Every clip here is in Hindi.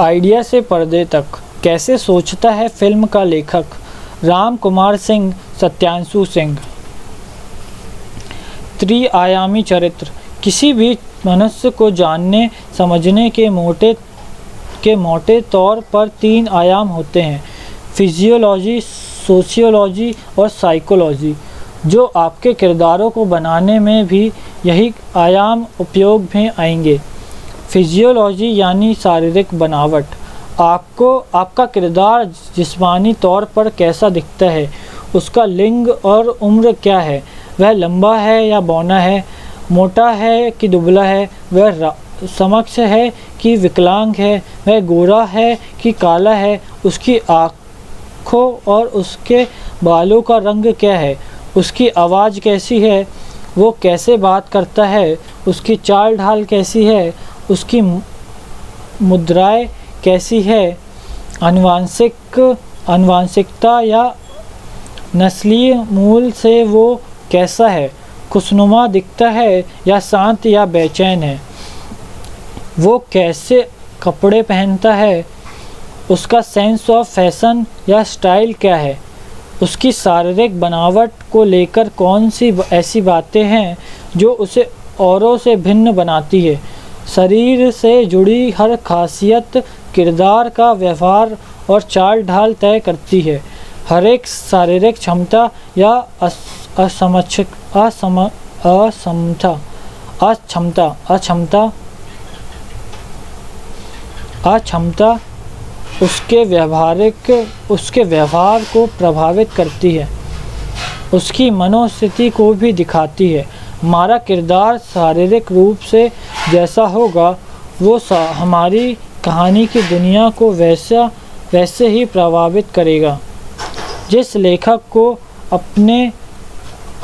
आइडिया से पर्दे तक कैसे सोचता है फिल्म का लेखक? राम कुमार सिंह, सत्यांशु सिंह। त्रिआयामी चरित्र किसी भी मनुष्य को जानने समझने के मोटे तौर पर 3 आयाम होते हैं, फिजियोलॉजी, सोशियोलॉजी और साइकोलॉजी, जो आपके किरदारों को बनाने में भी यही आयाम उपयोग में आएंगे। फिजियोलॉजी यानी शारीरिक बनावट, आपका किरदार जिस्मानी तौर पर कैसा दिखता है, उसका लिंग और उम्र क्या है, वह लंबा है या बौना है, मोटा है कि दुबला है, वह समक्ष है कि विकलांग है, वह गोरा है कि काला है, उसकी आँखों और उसके बालों का रंग क्या है, उसकी आवाज़ कैसी है, वो कैसे बात करता है, उसकी चाल ढाल कैसी है, उसकी मुद्राएं कैसी है, आनुवांशिकता या नस्लीय मूल से वो कैसा है, खुशनुमा दिखता है या शांत या बेचैन है, वो कैसे कपड़े पहनता है, उसका सेंस ऑफ फैशन या स्टाइल क्या है, उसकी शारीरिक बनावट को लेकर कौन सी ऐसी बातें हैं जो उसे औरों से भिन्न बनाती है। शरीर से जुड़ी हर खासियत किरदार का व्यवहार और चाल ढाल तय करती है। हर एक शारीरिक क्षमता या अक्षमता उसके व्यवहार को प्रभावित करती है, उसकी मनोस्थिति को भी दिखाती है। हमारा किरदार शारीरिक रूप से जैसा होगा, वो हमारी कहानी की दुनिया को वैसे ही प्रभावित करेगा। जिस लेखक को अपने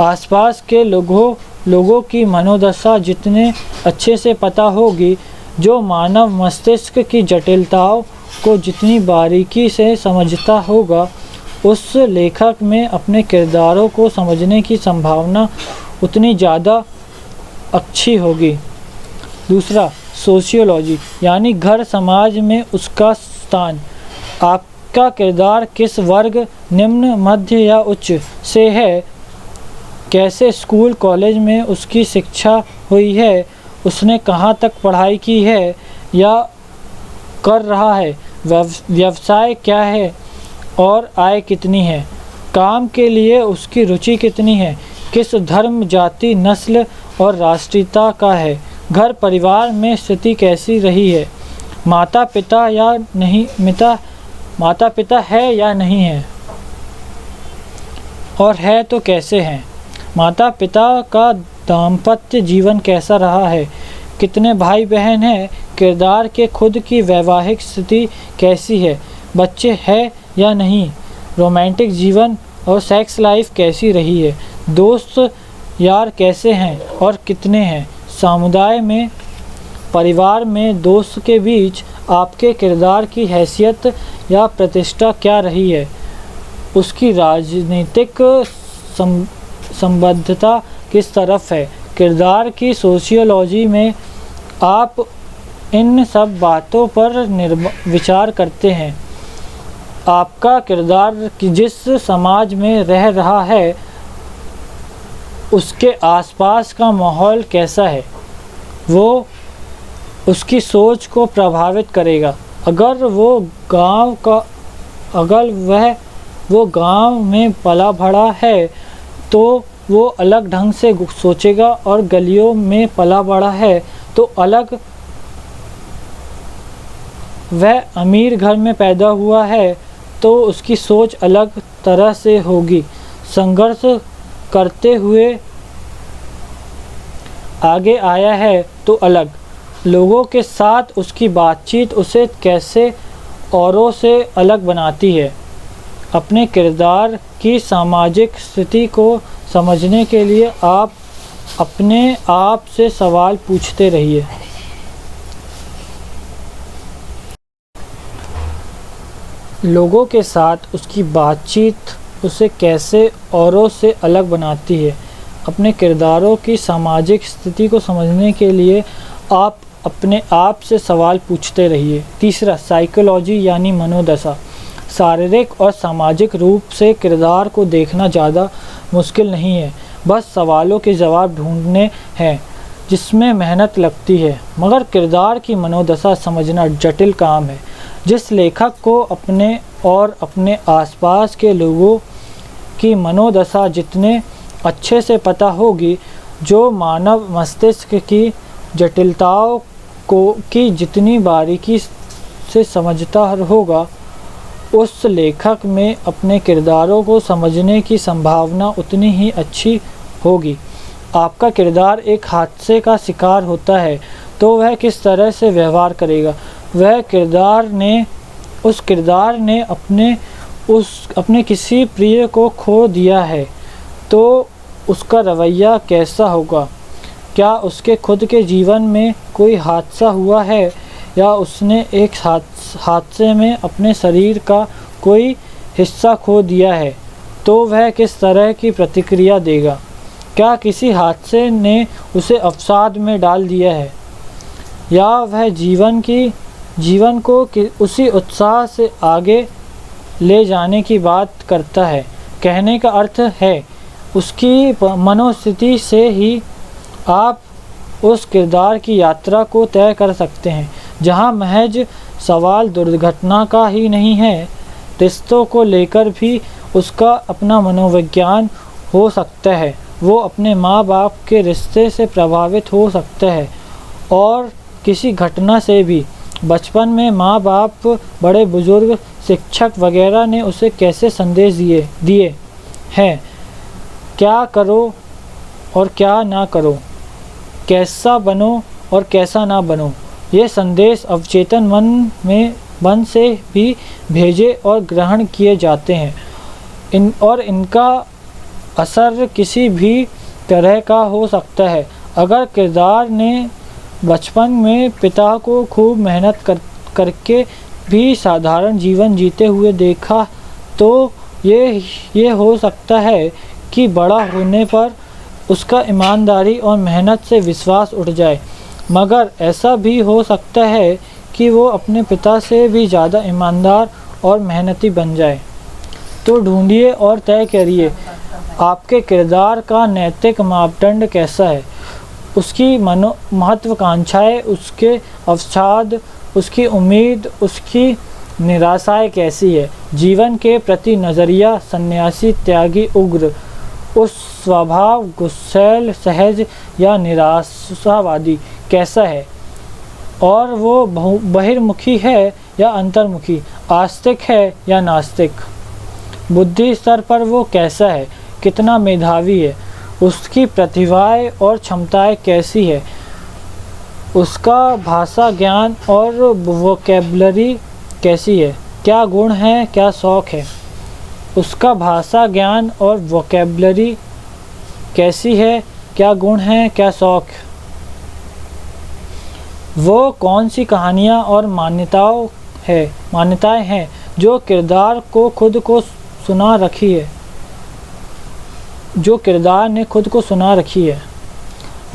आसपास के लोगों की मनोदशा जितने अच्छे से पता होगी, जो मानव मस्तिष्क की जटिलताओं को जितनी बारीकी से समझता होगा, उस लेखक में अपने किरदारों को समझने की संभावना उतनी ज़्यादा अच्छी होगी। दूसरा, सोशियोलॉजी यानी घर समाज में उसका स्थान। आपका किरदार किस वर्ग, निम्न, मध्य या उच्च से है, कैसे स्कूल कॉलेज में उसकी शिक्षा हुई है, उसने कहाँ तक पढ़ाई की है या कर रहा है, व्यवसाय क्या है और आय कितनी है, काम के लिए उसकी रुचि कितनी है, किस धर्म, जाति, नस्ल और राष्ट्रीयता का है, घर परिवार में स्थिति कैसी रही है, माता पिता है या नहीं है, और है तो कैसे हैं, माता पिता का दाम्पत्य जीवन कैसा रहा है, कितने भाई बहन हैं, किरदार के खुद की वैवाहिक स्थिति कैसी है, बच्चे हैं या नहीं, रोमांटिक जीवन और सेक्स लाइफ कैसी रही है, दोस्त यार कैसे हैं और कितने हैं, समुदाय में, परिवार में दोस्त के बीच आपके किरदार की हैसियत या प्रतिष्ठा क्या रही है, उसकी राजनीतिक संबद्धता किस तरफ है। किरदार की सोशियोलॉजी में आप इन सब बातों पर विचार करते हैं। आपका किरदार जिस समाज में रह रहा है, उसके आसपास का माहौल कैसा है, वो उसकी सोच को प्रभावित करेगा। अगर वो गांव में पला बढ़ा है तो वो अलग ढंग से सोचेगा, और गलियों में पला बढ़ा है तो अलग। वह अमीर घर में पैदा हुआ है तो उसकी सोच अलग तरह से होगी। संघर्ष करते हुए आगे आया है तो अलग। लोगों के साथ उसकी बातचीत उसे कैसे औरों से अलग बनाती है। अपने किरदार की सामाजिक स्थिति को समझने के लिए आप अपने आप से सवाल पूछते रहिए। लोगों के साथ उसकी बातचीत उसे कैसे औरों से अलग बनाती है। अपने किरदारों की सामाजिक स्थिति को समझने के लिए आप अपने आप से सवाल पूछते रहिए। तीसरा, साइकोलॉजी यानी मनोदशा। शारीरिक और सामाजिक रूप से किरदार को देखना ज़्यादा मुश्किल नहीं है, बस सवालों के जवाब ढूंढने हैं जिसमें मेहनत लगती है। मगर किरदार की मनोदशा समझना जटिल काम है। जिस लेखक को अपने और अपने आसपास के लोगों की मनोदशा जितने अच्छे से पता होगी, जो मानव मस्तिष्क की जटिलताओं की जितनी बारीकी से समझता होगा, उस लेखक में अपने किरदारों को समझने की संभावना उतनी ही अच्छी होगी। आपका किरदार एक हादसे का शिकार होता है तो वह किस तरह से व्यवहार करेगा? उस किरदार ने अपने किसी प्रिय को खो दिया है तो उसका रवैया कैसा होगा? क्या उसके खुद के जीवन में कोई हादसा हुआ है या उसने एक हादसे में अपने शरीर का कोई हिस्सा खो दिया है तो वह किस तरह की प्रतिक्रिया देगा? क्या किसी हादसे ने उसे अवसाद में डाल दिया है या वह जीवन को उसी उत्साह से आगे ले जाने की बात करता है? कहने का अर्थ है, उसकी मनोस्थिति से ही आप उस किरदार की यात्रा को तय कर सकते हैं। जहां महज सवाल दुर्घटना का ही नहीं है, रिश्तों को लेकर भी उसका अपना मनोविज्ञान हो सकता है। वो अपने माँ बाप के रिश्ते से प्रभावित हो सकता है और किसी घटना से भी। बचपन में माँ बाप, बड़े बुजुर्ग, शिक्षक वगैरह ने उसे कैसे संदेश दिए हैं, क्या करो और क्या ना करो, कैसा बनो और कैसा ना बनो, ये संदेश अवचेतन मन से भी भेजे और ग्रहण किए जाते हैं। इनका असर किसी भी तरह का हो सकता है। अगर किरदार ने बचपन में पिता को खूब मेहनत करके भी साधारण जीवन जीते हुए देखा तो ये हो सकता है कि बड़ा होने पर उसका ईमानदारी और मेहनत से विश्वास उठ जाए। मगर ऐसा भी हो सकता है कि वो अपने पिता से भी ज़्यादा ईमानदार और मेहनती बन जाए। तो ढूंढिए और तय करिए, आपके किरदार का नैतिक मापदंड कैसा है? उसकी महत्वाकांक्षाएं, उसके अवसाद, उसकी उम्मीद, उसकी निराशाएं कैसी है? जीवन के प्रति नज़रिया सन्यासी, त्यागी, उग्र, उस स्वभाव गुस्सैल, सहज या निराशावादी कैसा है? और वो बहिर्मुखी है या अंतर्मुखी, आस्तिक है या नास्तिक? बुद्धि स्तर पर वो कैसा है? कितना मेधावी है? उसकी प्रतिभाएं और क्षमताएं कैसी है? उसका भाषा ज्ञान और वोकैबुलरी कैसी है? क्या गुण है, क्या शौक है? उसका भाषा ज्ञान और वोकैबुलरी कैसी है? क्या गुण है, क्या शौक? वो कौन सी कहानियाँ और मान्यताएं हैं जो किरदार ने खुद को सुना रखी है?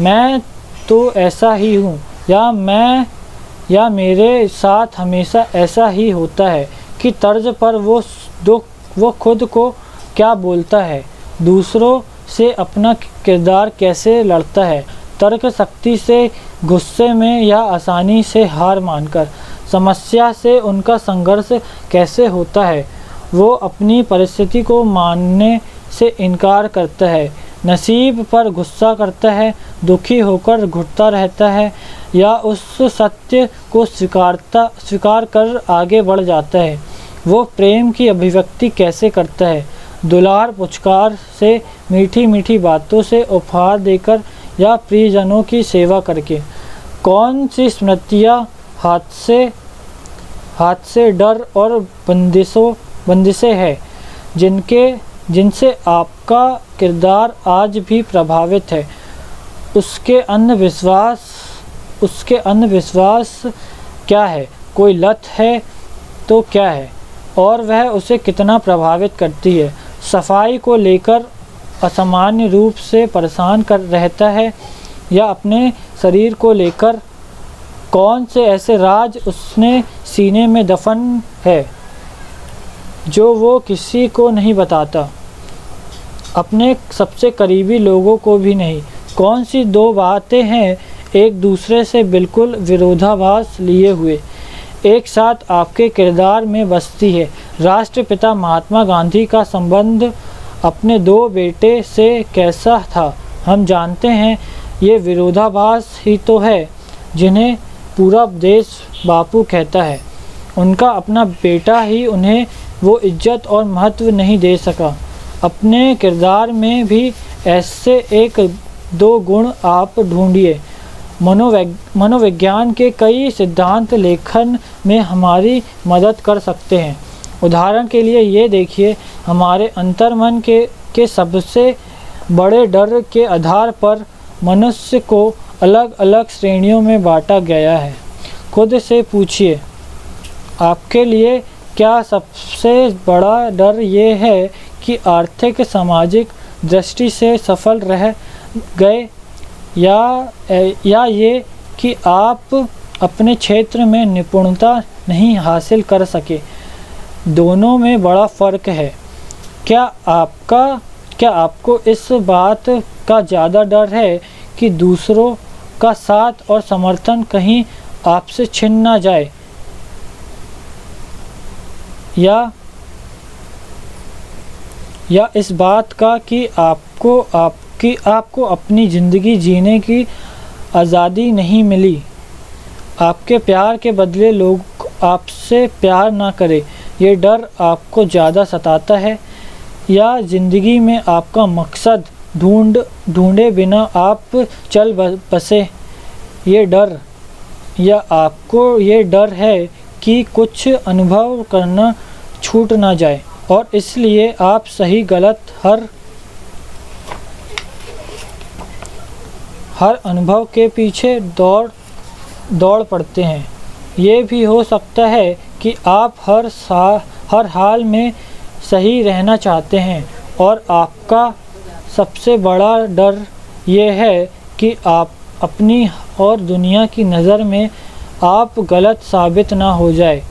मैं तो ऐसा ही हूँ, या मेरे साथ हमेशा ऐसा ही होता है कि तर्ज पर वो खुद को क्या बोलता है? दूसरों से अपना किरदार कैसे लड़ता है? तर्क शक्ति से, गुस्से में या आसानी से हार मानकर? समस्या से उनका संघर्ष कैसे होता है? वो अपनी परिस्थिति को मानने से इनकार करता है, नसीब पर गुस्सा करता है, दुखी होकर घुटता रहता है या उस सत्य को स्वीकार कर आगे बढ़ जाता है? वो प्रेम की अभिव्यक्ति कैसे करता है? दुलार पुचकार से, मीठी मीठी बातों से, उपहार देकर या प्रियजनों की सेवा करके? कौन सी स्मृतियाँ हाथ से डर और बंदिशें हैं जिनसे आपका किरदार आज भी प्रभावित है? उसके अंधविश्वास क्या है? कोई लत है तो क्या है और वह उसे कितना प्रभावित करती है? सफाई को लेकर असामान्य रूप से परेशान कर रहता है या अपने शरीर को लेकर कौन से ऐसे राज उसने सीने में दफन है जो वो किसी को नहीं बताता, अपने सबसे करीबी लोगों को भी नहीं। कौन सी दो बातें हैं एक दूसरे से बिल्कुल विरोधाभास लिए हुए एक साथ आपके किरदार में बसती है। राष्ट्रपिता महात्मा गांधी का संबंध अपने दो बेटे से कैसा था हम जानते हैं। ये विरोधाभास ही तो है जिन्हें पूरा देश बापू कहता है। उनका अपना बेटा ही उन्हें वो इज्जत और महत्व नहीं दे सका। अपने किरदार में भी ऐसे एक दो गुण आप ढूंढिए। मनोविज्ञान के कई सिद्धांत लेखन में हमारी मदद कर सकते हैं। उदाहरण के लिए ये देखिए, हमारे अंतर्मन के सबसे बड़े डर के आधार पर मनुष्य को अलग अलग श्रेणियों में बांटा गया है। खुद से पूछिए, आपके लिए क्या सबसे बड़ा डर ये है कि आर्थिक सामाजिक दृष्टि से सफल रह गए या ये कि आप अपने क्षेत्र में निपुणता नहीं हासिल कर सके। दोनों में बड़ा फ़र्क है। क्या आपको इस बात का ज़्यादा डर है कि दूसरों का साथ और समर्थन कहीं आपसे छिन ना जाए, या इस बात का कि आपको अपनी ज़िंदगी जीने की आज़ादी नहीं मिली, आपके प्यार के बदले लोग आपसे प्यार ना करें, ये डर आपको ज़्यादा सताता है, या ज़िंदगी में आपका मकसद ढूंढे बिना आप चल बसे ये डर, या आपको ये डर है कि कुछ अनुभव करना छूट ना जाए और इसलिए आप सही गलत हर अनुभव के पीछे दौड़ पड़ते हैं। ये भी हो सकता है कि आप हर हाल में सही रहना चाहते हैं और आपका सबसे बड़ा डर ये है कि आप अपनी और दुनिया की नज़र में आप गलत साबित ना हो जाए।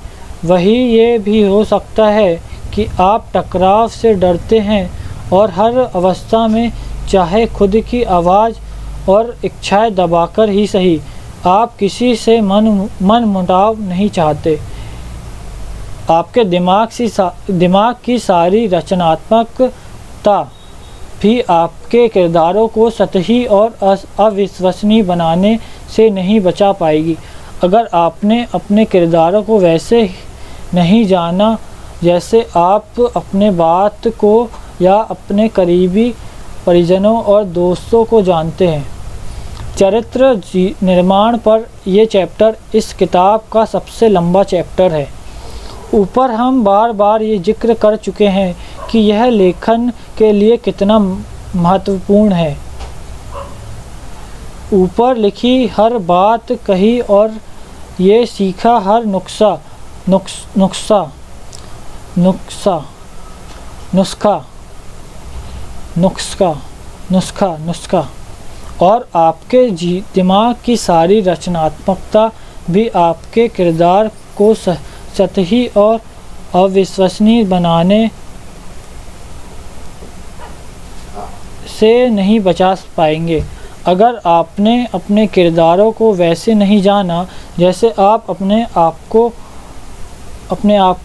वही ये भी हो सकता है कि आप टकराव से डरते हैं और हर अवस्था में चाहे खुद की आवाज़ और इच्छाएं दबाकर ही सही आप किसी से मन मुटाव नहीं चाहते। आपके दिमाग की सारी रचनात्मकता भी आपके किरदारों को सतही और अविश्वसनीय बनाने से नहीं बचा पाएगी। अगर आपने अपने किरदारों को वैसे नहीं जाना जैसे आप अपने बात को या अपने करीबी परिजनों और दोस्तों को जानते हैं। चरित्र निर्माण पर यह चैप्टर इस किताब का सबसे लंबा चैप्टर है। ऊपर हम बार बार ये जिक्र कर चुके हैं कि यह लेखन के लिए कितना महत्वपूर्ण है। ऊपर लिखी हर बात कही और ये सीखा हर नुस्खा और आपके दिमाग की सारी रचनात्मकता भी आपके किरदार को सतही और अविश्वसनीय बनाने से नहीं बचा पाएंगे। अगर आपने अपने किरदारों को वैसे नहीं जाना जैसे आप अपने आप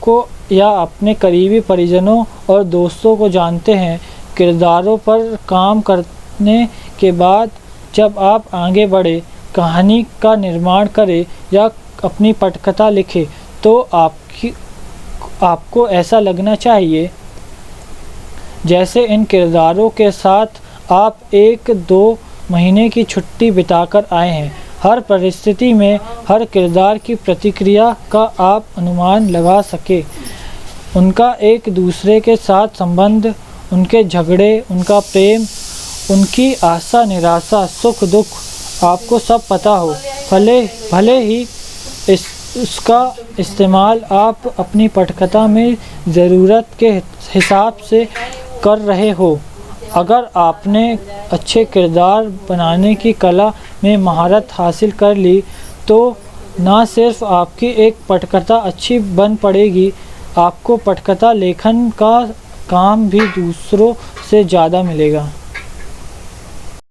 को या अपने करीबी परिजनों और दोस्तों को जानते हैं। किरदारों पर काम करने के बाद जब आप आगे बढ़े, कहानी का निर्माण करें या अपनी पटकथा लिखें तो आपको ऐसा लगना चाहिए जैसे इन किरदारों के साथ आप 1-2 महीने की छुट्टी बिताकर आए हैं। हर परिस्थिति में हर किरदार की प्रतिक्रिया का आप अनुमान लगा सके, उनका एक दूसरे के साथ संबंध, उनके झगड़े, उनका प्रेम, उनकी आशा निराशा, सुख दुख, आपको सब पता हो। भले ही उसका इस्तेमाल आप अपनी पटकथा में ज़रूरत के हिसाब से कर रहे हो। अगर आपने अच्छे किरदार बनाने की कला में महारत हासिल कर ली तो ना सिर्फ आपकी एक पटकथा अच्छी बन पड़ेगी, आपको पटकथा लेखन का काम भी दूसरों से ज़्यादा मिलेगा।